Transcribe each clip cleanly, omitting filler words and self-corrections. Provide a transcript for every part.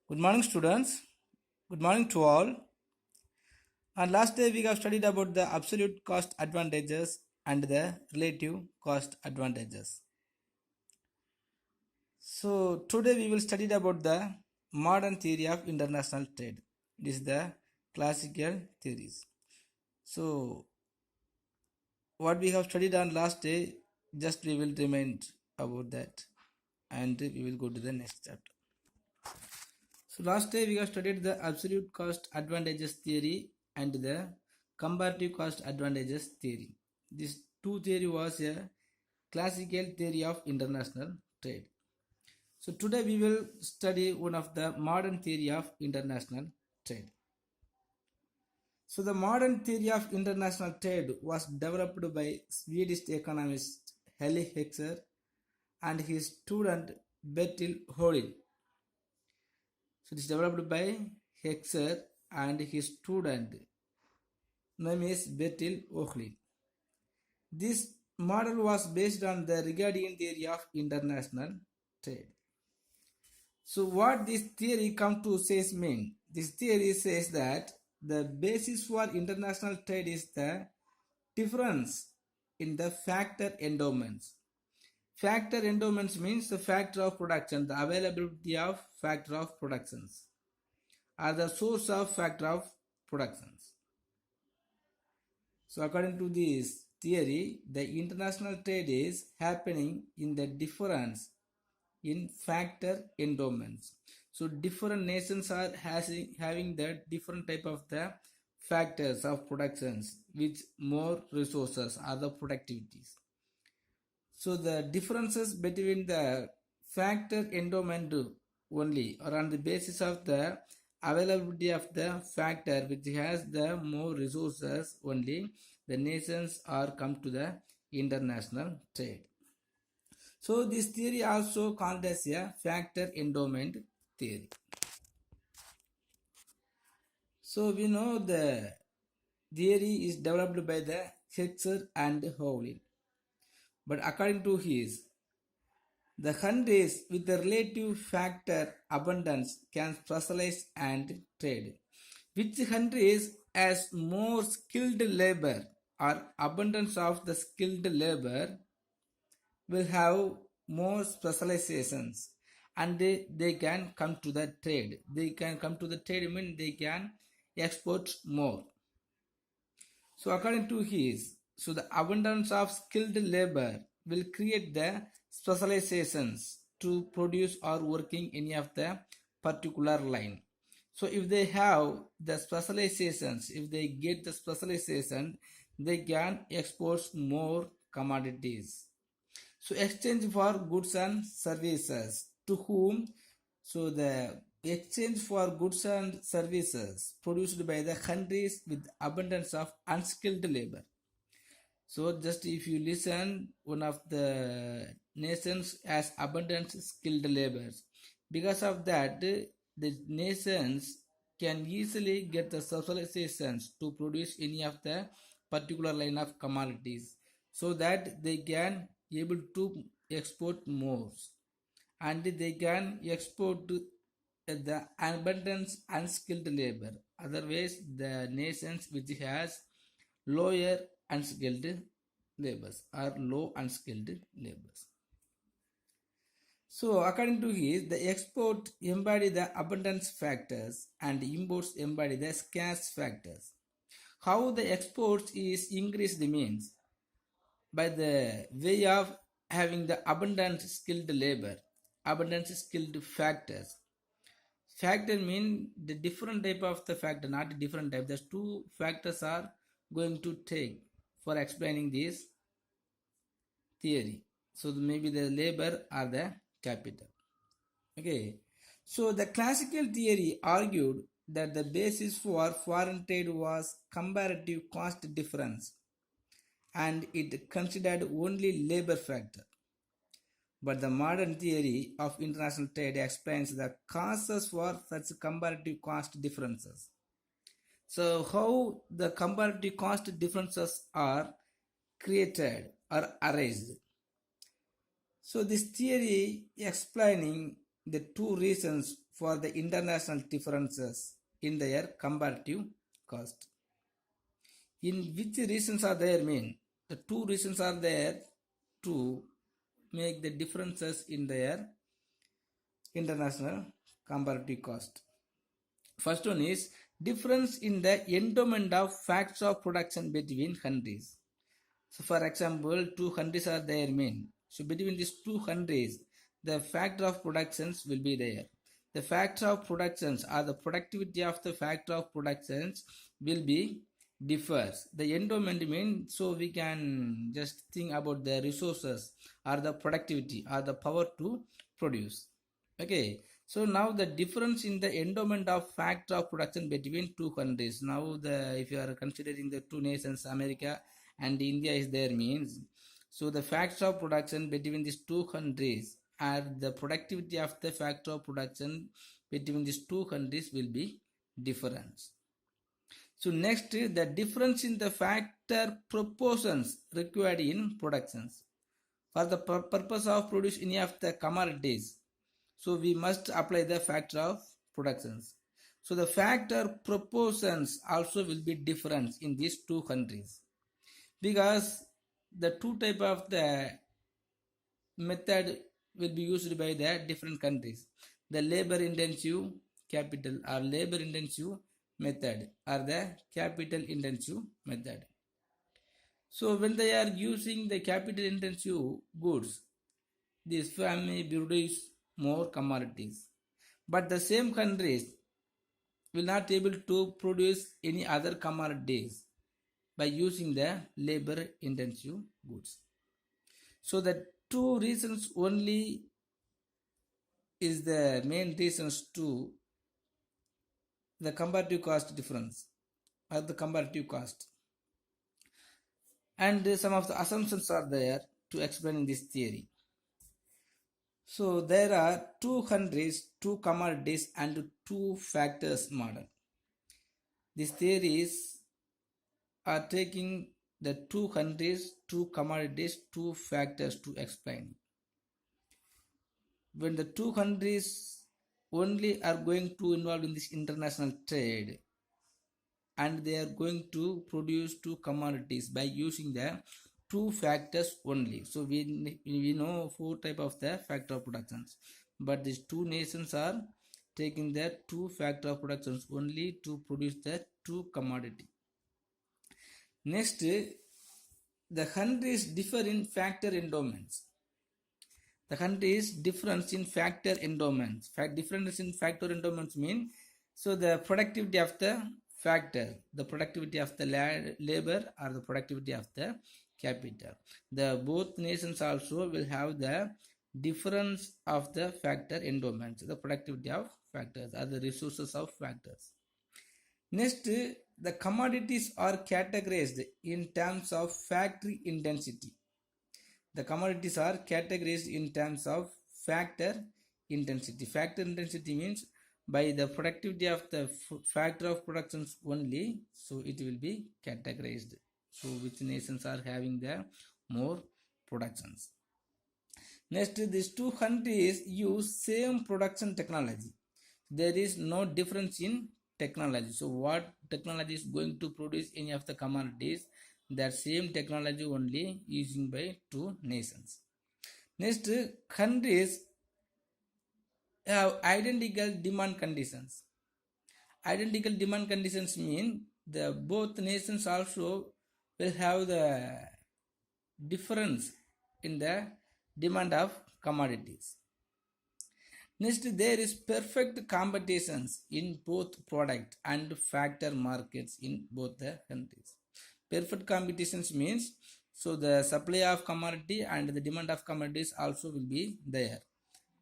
Good morning, students. Good morning to all. And last day we have studied about the absolute cost advantages and the relative cost advantages. So today we will study about the modern theory of international trade. It is the classical theories. So what we have studied on last day, just we will remind about that, and we will go to the next chapter. So last day we have studied the absolute cost advantages theory and the comparative cost advantages theory. This two theory was a classical theory of international trade. So today we will study one of the modern theory of international trade. So the modern theory of international trade was developed by Swedish economist Helle Hexer and his student Bertil Holin. So it is developed by Hexer and his student name is Bertil Holin. This model was based on the Ricardian theory of international trade. So what this theory come to says mean? This theory says that the basis for international trade is the difference in the factor endowments. Factor endowments means the factor of production, the availability of factor of productions, are the source of factor of productions. So according to this theory, the international trade is happening in the difference in factor endowments. So different nations are having the different type of the factors of productions with more resources or the productivities. So the differences between the factor endowment only or on the basis of the availability of the factor which has the more resources only, the nations are come to the international trade. So this theory also called as a factor endowment theory. So we know the theory is developed by the Hexer and Howlin. But according to his, the countries with the relative factor abundance can specialize and trade. Which countries has more skilled labor or abundance of the skilled labor will have more specializations and they can come to the trade. They can come to the trade mean they can export more. So according to his, so the abundance of skilled labor will create the specializations to produce or working any of the particular line. So if they have the specializations, if they get the specialization, they can export more commodities. So exchange for goods and services to whom? So the exchange for goods and services produced by the countries with abundance of unskilled labor. So just if you listen, one of the nations has abundant skilled labors. Because of that, the nations can easily get the specializations to produce any of the particular line of commodities so that they can able to export more and they can export the abundance unskilled labor. Otherwise, the nations which has lower unskilled labors or low unskilled labors. So according to his, the export embody the abundance factors and imports embody the scarce factors. How the exports is increased means by the way of having the abundant skilled labor, abundant skilled factors. Factor mean the different type of the factor, not a different type. There's two factors are going to take for explaining this theory. So maybe the labor or the capital. Okay. So the classical theory argued that the basis for foreign trade was comparative cost difference and it considered only labor factor. But the modern theory of international trade explains the causes for such comparative cost differences. So how the comparative cost differences are created or arised. So this theory explaining the two reasons for the international differences in their comparative cost. In which reasons are there mean? The two reasons are there to make the differences in their international comparative cost. First one is difference in the endowment of facts of production between countries. So for example, two countries are there mean. So between these two countries, the factor of productions will be there. The factor of productions or the productivity of the factor of productions will be differs. The endowment means, so we can just think about the resources or the productivity or the power to produce. Okay, so now the difference in the endowment of factor of production between two countries. Now the if you are considering the two nations, America and India is there means, so the factor of production between these two countries and the productivity of the factor of production between these two countries will be different. So next the difference in the factor proportions required in productions. For the purpose of produce any of the commodities, so we must apply the factor of productions. So the factor proportions also will be different in these two countries, because the two type of the method will be used by the different countries. The labor intensive capital or labor intensive method or the capital intensive method. So when they are using the capital intensive goods, this family produce more commodities, but the same countries will not able to produce any other commodities by using the labor intensive goods. So the two reasons only is the main reasons to the comparative cost difference or the comparative cost, and some of the assumptions are there to explain this theory. So there are two countries, two commodities and two factors model. These theories are taking the two countries, two commodities, two factors to explain. When the two countries only are going to involve in this international trade and they are going to produce two commodities by using the two factors only. So we know four type of the factor of productions, but these two nations are taking the two factor of productions only to produce the two commodity. Next, the countries differ in factor endowments. The countries difference in factor endowments. Difference in factor endowments mean, so the productivity of the factor, the productivity of the labor or the productivity of the capital. The both nations also will have the difference of the factor endowments, the productivity of factors or the resources of factors. Next, the commodities are categorized in terms of factory intensity. The commodities are categorized in terms of factor intensity. Factor intensity means by the productivity of the factor of productions only, so it will be categorized. So which nations are having the more productions. Next, these two countries use same production technology. There is no difference in technology. So what technology is going to produce any of the commodities, that same technology only using by two nations. Next, countries have identical demand conditions. Identical demand conditions mean the both nations also will have the difference in the demand of commodities. Next, there is perfect competitions in both product and factor markets in both the countries. Perfect competitions means, so the supply of commodity and the demand of commodities also will be there,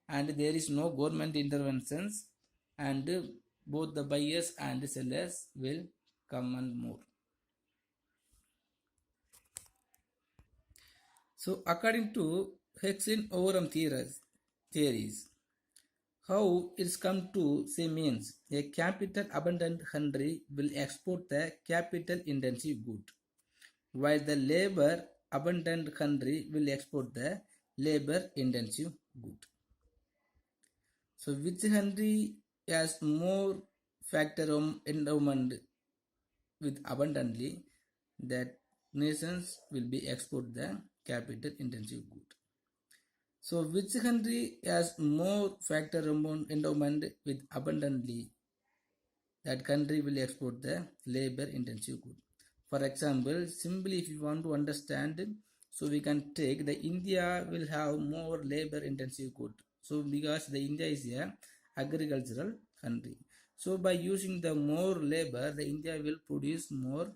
and there is no government interventions, and both the buyers and sellers will come and more. So according to XII overall theories, how it's come to say means a capital abundant country will export the capital intensive good, while the labor abundant country will export the labor intensive good. So which country has more factor endowment with abundantly, that nations will be export the capital intensive good. So which country has more factor endowment with abundantly, that country will export the labor intensive good. For example, simply if you want to understand, so we can take the India will have more labor intensive good. So because the India is a agricultural country. So by using the more labor, the India will produce more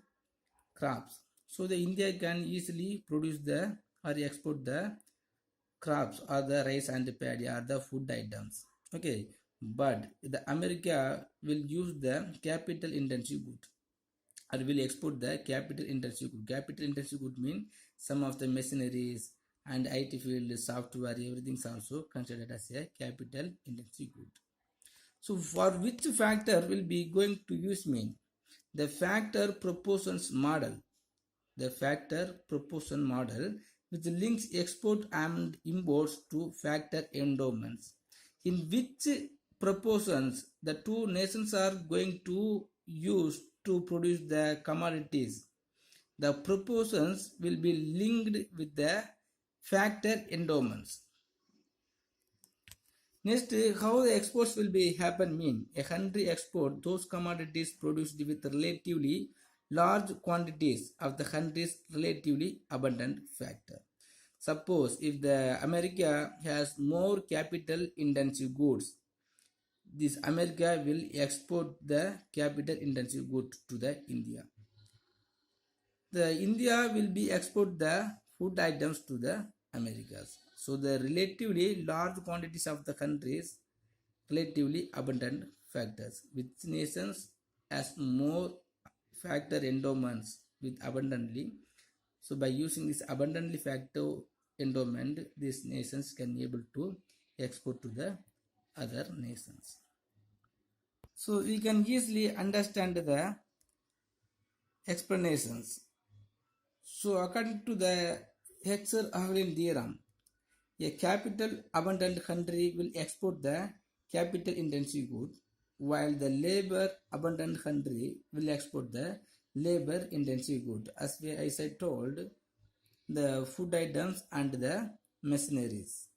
crops. So the India can easily produce the or export the crops or the rice and the paddy or the food items. Okay, but the America will use the capital intensive good or will export the capital intensive good. Capital intensive good mean some of the machineries and IT field software, everything is also considered as a capital intensive good. So for which factor will be going to use mean the factor proportions model, the factor proportion model which links export and imports to factor endowments, in which proportions the two nations are going to use to produce the commodities. The proportions will be linked with the factor endowments. Next, how the exports will be happen mean a country export those commodities produced with relatively large quantities of the country's relatively abundant factor. Suppose if the America has more capital intensive goods, this America will export the capital intensive goods to the India. The India will be export the food items to the Americas. So the relatively large quantities of the countries relatively abundant factors. Which nations has more factor endowments with abundantly. So by using this abundantly factor endowment, these nations can able to export to the other nations. So we can easily understand the explanations. So according to the XII theorem, a capital abundant country will export the capital intensive good, while the labor abundant country will export the labor intensive good. As I told, the food items and the machineries.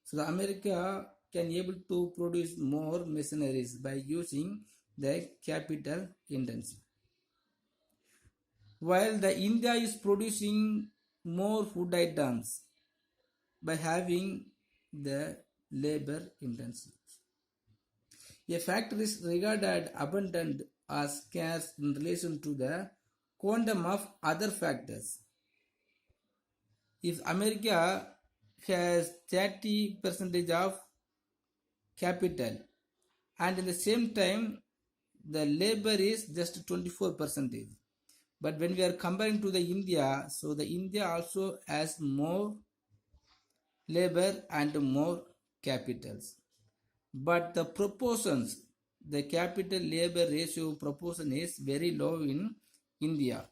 So the America can able to produce more machineries by using the capital intensive, while the India is producing more food items by having the labor intensive. A factor is regarded abundant or scarce in relation to the quantum of other factors. If America has 30 percentage of capital and at the same time the labor is just 24 percentage, but when we are comparing to the India, so the India also has more labor and more capitals, but the proportions, the capital labor ratio proportion is very low in India,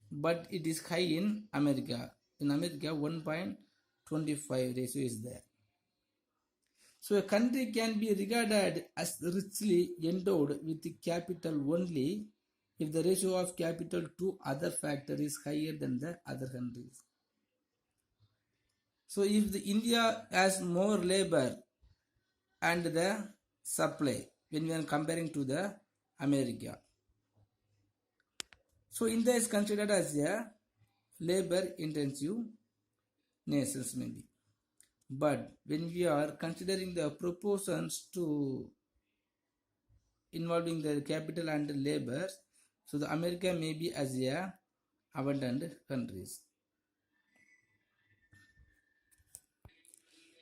but it is high in America. In America 1.25 ratio is there. So a country can be regarded as richly endowed with capital only if the ratio of capital to other factor is higher than the other countries. So if the India has more labor and the supply when we are comparing to the America, so India is considered as a labor intensive nations maybe. But when we are considering the proportions to involving the capital and the labor, so the America may be as a abundant countries.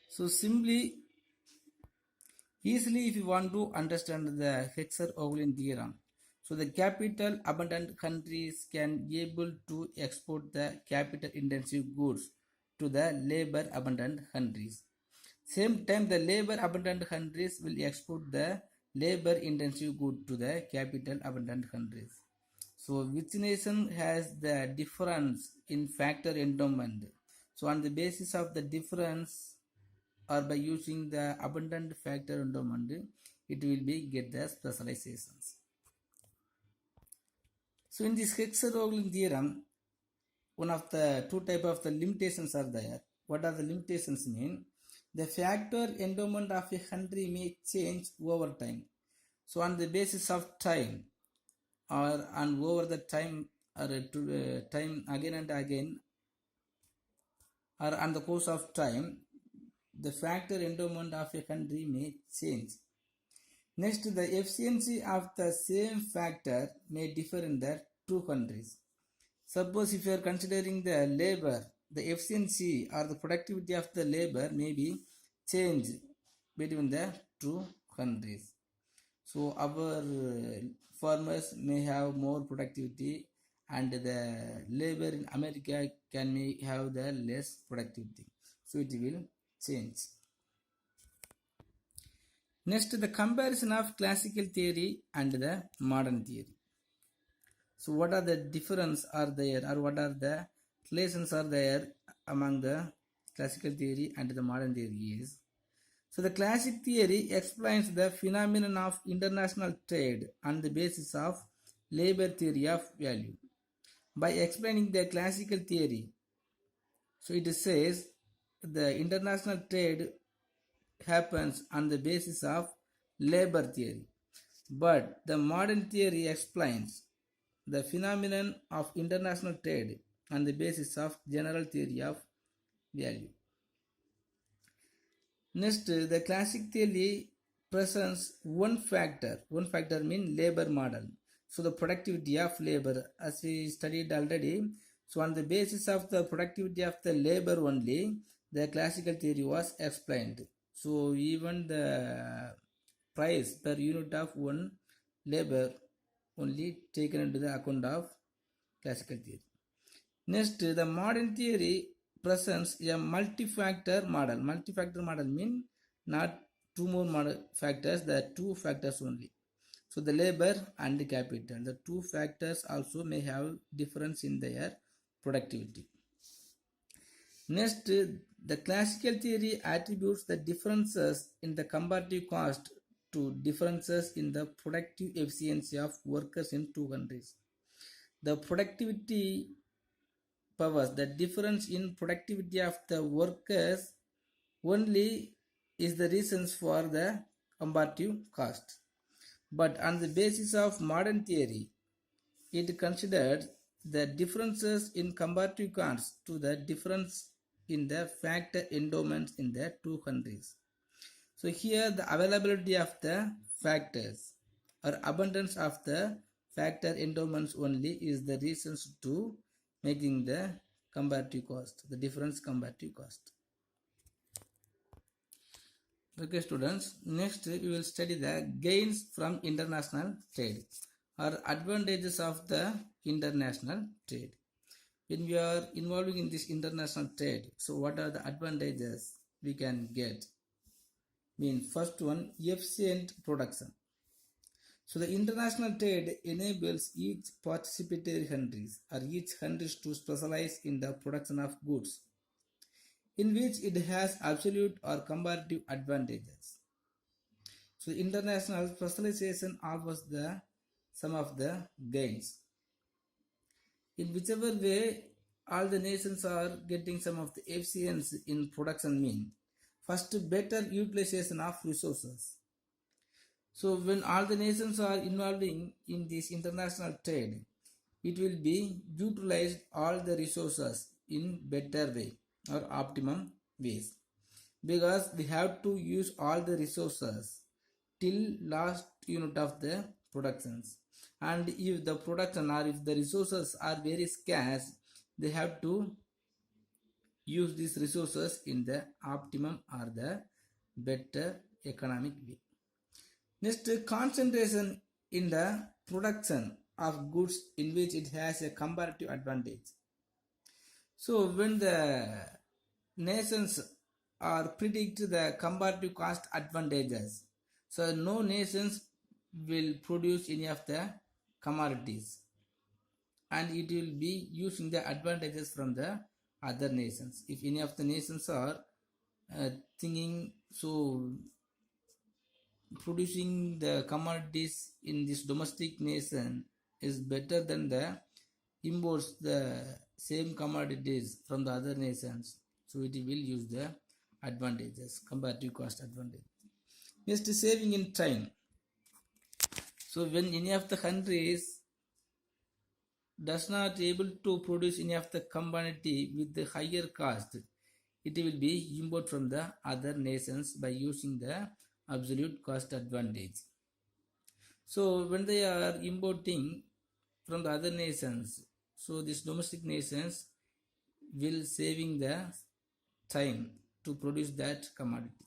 So simply easily if you want to understand the Hexer-Oglin theorem, so the capital abundant countries can be able to export the capital intensive goods to the labor abundant countries. Same time the labor abundant countries will export the labor intensive good to the capital abundant countries. So which nation has the difference in factor endowment? So on the basis of the difference or by using the abundant factor endowment, it will be get the specializations. So in this Hexer-Rowling theorem, one of the two type of the limitations are there. What are the limitations mean? The factor endowment of a country may change over time. So on the basis of time, or and over the time, or time again and again, or on the course of time, the factor endowment of a country may change. Next, the efficiency of the same factor may differ in the two countries. Suppose if you are considering the labor, the efficiency or the productivity of the labor may be changed between the two countries. So our farmers may have more productivity, and the labor in America may have the less productivity. So it will change. Next, the comparison of classical theory and the modern theory. So what are the difference are there, or what are the relations are there among the classical theory and the modern theory is? So the classic theory explains the phenomenon of international trade on the basis of labor theory of value. By explaining the classical theory, so it says the international trade happens on the basis of labor theory. But the modern theory explains the phenomenon of international trade on the basis of general theory of value. Next, the classic theory presents one factor. One factor means labor model. So the productivity of labor, as we studied already. So on the basis of the productivity of the labor only, the classical theory was explained. So even the price per unit of one labor only taken into the account of classical theory. Next, the modern theory presents a multi-factor model. Multi-factor model means not two more factors, the two factors only. So the labor and the capital, the two factors also may have difference in their productivity. Next, the classical theory attributes the differences in the comparative cost to differences in the productive efficiency of workers in two countries. The productivity powers, the difference in productivity of the workers only is the reasons for the comparative cost. But on the basis of modern theory, it considered the differences in comparative costs to the difference in the factor endowments in the two countries. So here the availability of the factors or abundance of the factor endowments only is the reasons to making the comparative cost, the difference comparative cost. Okay students, next we will study the gains from international trade or advantages of the international trade. When we are involving in this international trade, so what are the advantages we can get? First one, efficient production. So the international trade enables each participatory countries or each countries to specialize in the production of goods in which it has absolute or comparative advantages. So international specialization offers some of the gains. In whichever way all the nations are getting some of the efficiency in production first, better utilization of resources. So when all the nations are involving in this international trade, it will be utilized all the resources in better way or optimum ways, because we have to use all the resources till last unit of the productions. And if the production or if the resources are very scarce, they have to use these resources in the optimum or the better economic way. Next, concentration in the production of goods in which it has a comparative advantage. So when the nations are predict the comparative cost advantages, so no nations will produce any of the commodities, and it will be using the advantages from the other nations. If any of the nations are thinking so producing the commodities in this domestic nation is better than the imports the same commodities from the other nations, so it will use the advantages, comparative cost advantage. Next, saving in time. So when any of the countries does not able to produce any of the commodity with the higher cost, it will be import from the other nations by using the absolute cost advantage. So when they are importing from the other nations, so these domestic nations will saving the time to produce that commodity.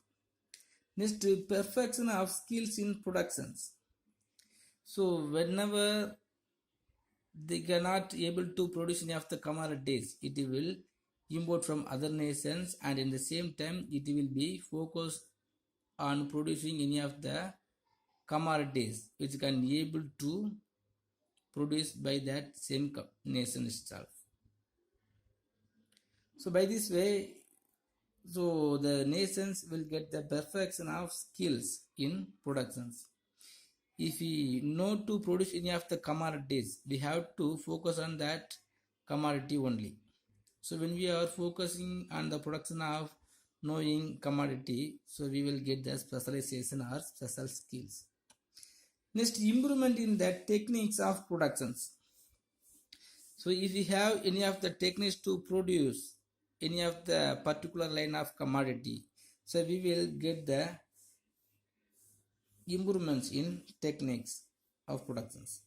Next, perfection of skills in productions. So whenever they cannot able to produce any of the commodities, it will import from other nations, and in the same time it will be focused on producing any of the commodities which can be able to produce by that same nation itself. So by this way, so the nations will get the perfection of skills in productions. If we know to produce any of the commodities, we have to focus on that commodity only. So when we are focusing on the production of knowing commodity, so we will get the specialization or special skills. Next, improvement in the techniques of productions. So if we have any of the techniques to produce any of the particular line of commodity, so we will get the improvements in techniques of productions.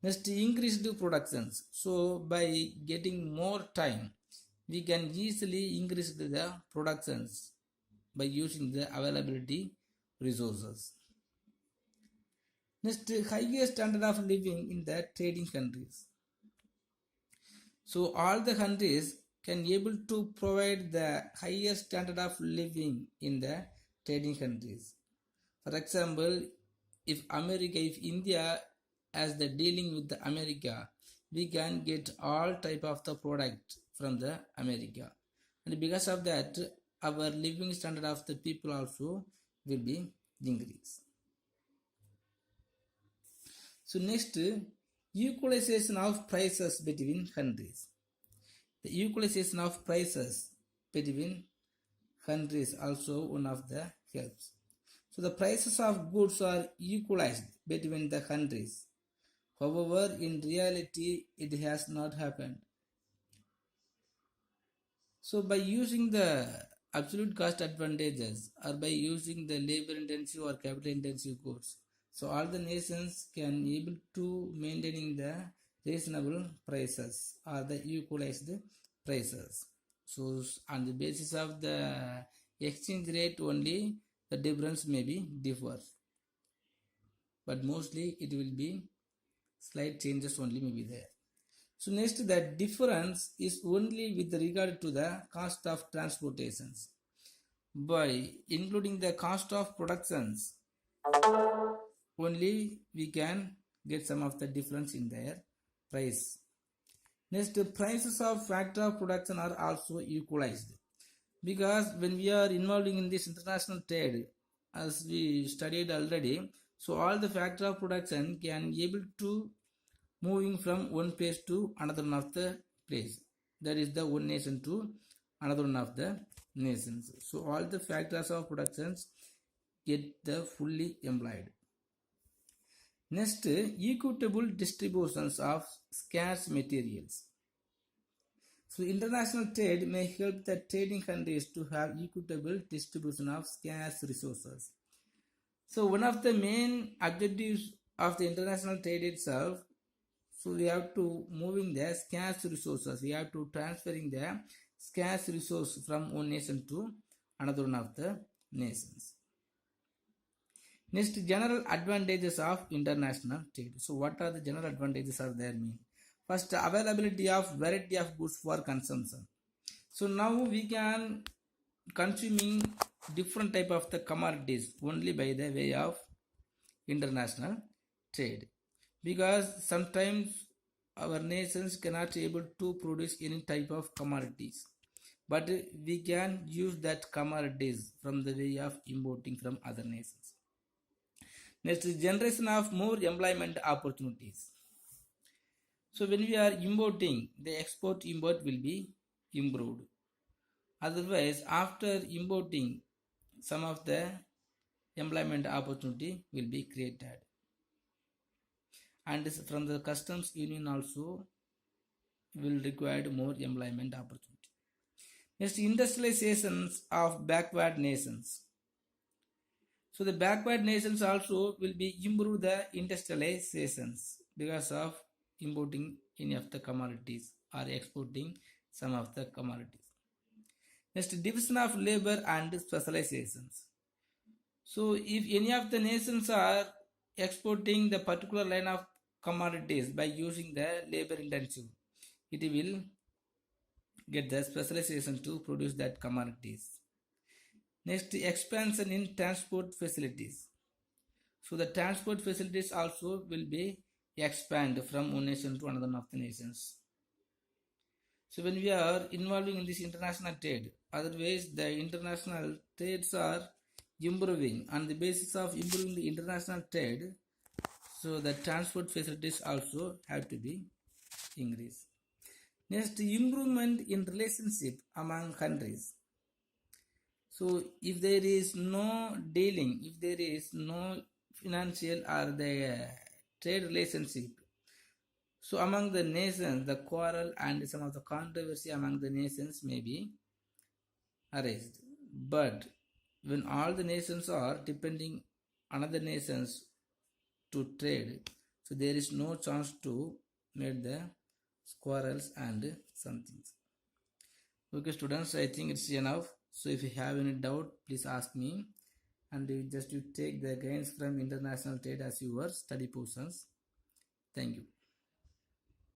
Next, increased productions. So by getting more time, we can easily increase the productions by using the availability resources. Next, higher standard of living in the trading countries. So all the countries can able to provide the higher standard of living in the trading countries. For example, if India as the dealing with the America, we can get all type of the product from the America, and because of that, our living standard of the people also will be increased. So next, equalization of prices between countries. The equalization of prices between countries also one of the helps. So the prices of goods are equalized between the countries. However, in reality, it has not happened. So by using the absolute cost advantages or by using the labor intensive or capital intensive goods, so all the nations can able to maintaining the reasonable prices or the equalized prices. So on the basis of the exchange rate only, the difference may be differ, but mostly it will be slight changes only may be there. So next, the difference is only with regard to the cost of transportations. By including the cost of productions, only we can get some of the difference in their price. Next, the prices of factor of production are also equalized, because when we are involving in this international trade, as we studied already, so all the factor of production can be able to moving from one place to another one of the place, that is the one nation to another one of the nations. So all the factors of productions get the fully employed. Next, equitable distributions of scarce materials. So international trade may help the trading countries to have equitable distribution of scarce resources. So one of the main objectives of the international trade itself, so we have to moving the scarce resources. We have to transferring the scarce resource from one nation to another one of the nations. Next, general advantages of international trade. So what are the general advantages are there mean? First, availability of variety of goods for consumption. So now we can consuming different type of the commodities only by the way of international trade, because sometimes our nations cannot able to produce any type of commodities, but we can use that commodities from the way of importing from other nations. Next, generation of more employment opportunities. So when we are importing, the export import will be improved. Otherwise, after importing, some of the employment opportunity will be created. And from the customs union also will require more employment opportunity. Next, industrializations of backward nations. So the backward nations also will be improve the industrializations because of importing any of the commodities or exporting some of the commodities. Next, division of labor and specializations. So if any of the nations are exporting the particular line of commodities by using the labor intensive, it will get the specialization to produce that commodities. Next, expansion in transport facilities. So the transport facilities also will be expand from one nation to another of the nations. So when we are involving in this international trade, otherwise the international trades are improving. On the basis of improving the international trade, so the transport facilities also have to be increased. Next, improvement in relationship among countries. So if there is no dealing, if there is no financial or the trade relationship, so among the nations, the quarrel and some of the controversy among the nations may be arised. But when all the nations are depending on other nations to trade, so there is no chance to make the quarrels and some things. Okay, students, I think it's enough. So if you have any doubt, please ask me, and you take the gains from international trade as your study portions. Thank you.